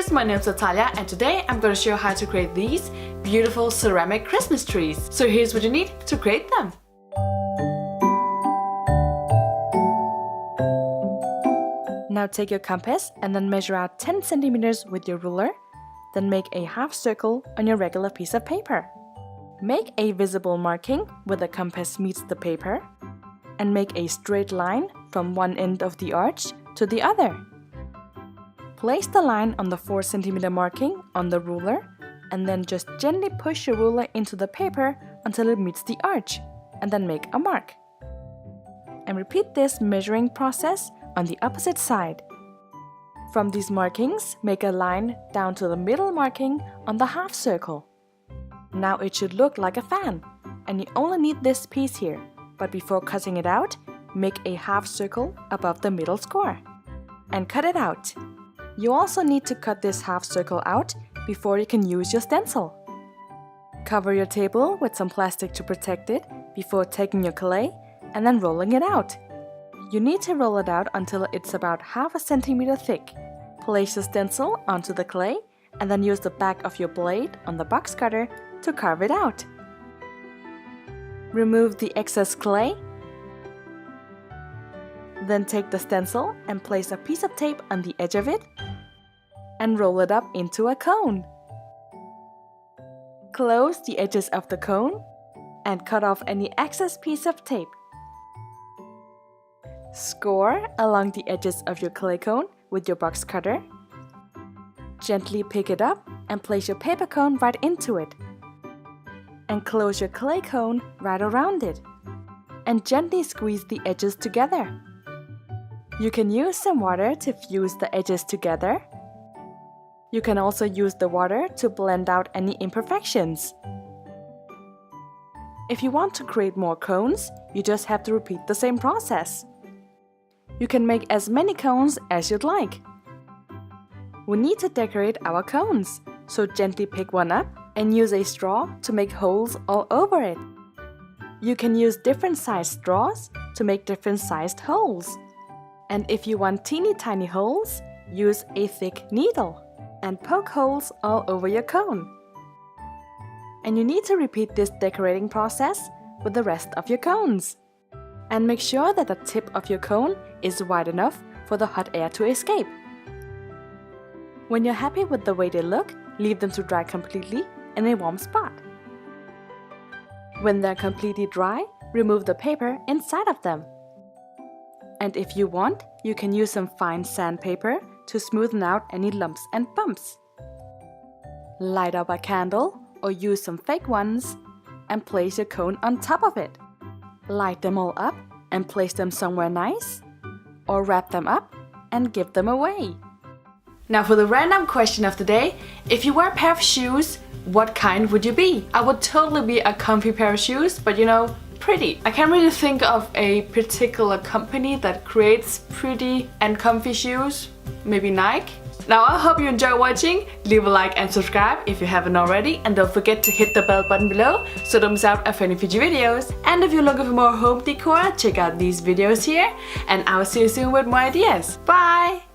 viewers, my name is Natalia and today I'm going to show you how to create these beautiful ceramic Christmas trees. So here's what you need to create them. Now take your compass and then measure out 10 centimeters with your ruler. Then make a half circle on your regular piece of paper. Make a visible marking where the compass meets the paper and make a straight line from one end of the arch to the other. Place the line on the 4 centimeter marking on the ruler and then just gently push your ruler into the paper until it meets the arch and then make a mark. And repeat this measuring process on the opposite side. From these markings, make a line down to the middle marking on the half circle. Now it should look like a fan, and you only need this piece here, but before cutting it out, make a half circle above the middle square and cut it out. You also need to cut this half circle out before you can use your stencil. Cover your table with some plastic to protect it before taking your clay and then rolling it out. You need to roll it out until it's about half a centimeter thick. Place the stencil onto the clay and then use the back of your blade on the box cutter to carve it out. Remove the excess clay. Then take the stencil and place a piece of tape on the edge of it and roll it up into a cone. Close the edges of the cone and cut off any excess piece of tape. Score along the edges of your clay cone with your box cutter. Gently pick it up and place your paper cone right into it. And close your clay cone right around it. And gently squeeze the edges together. You can use some water to fuse the edges together. You can also use the water to blend out any imperfections. If you want to create more cones, you just have to repeat the same process. You can make as many cones as you'd like. We need to decorate our cones, so gently pick one up and use a straw to make holes all over it. You can use different sized straws to make different sized holes. And if you want teeny tiny holes, use a thick needle and poke holes all over your cone. And you need to repeat this decorating process with the rest of your cones. And make sure that the tip of your cone is wide enough for the hot air to escape. When you're happy with the way they look, leave them to dry completely in a warm spot. When they're completely dry, remove the paper inside of them. And if you want, you can use some fine sandpaper to smoothen out any lumps and bumps. Light up a candle or use some fake ones and place your cone on top of it. Light them all up and place them somewhere nice, or wrap them up and give them away. Now for the random question of the day, if you wear a pair of shoes, what kind would you be? I would totally be a comfy pair of shoes, but you know, pretty. I can't really think of a particular company that creates pretty and comfy shoes. Maybe Nike? Now I hope you enjoy watching. Leave a like and subscribe if you haven't already, and don't forget to hit the bell button below so don't miss out on any future videos. And if you're looking for more home decor, check out these videos here, and I'll see you soon with more ideas. Bye!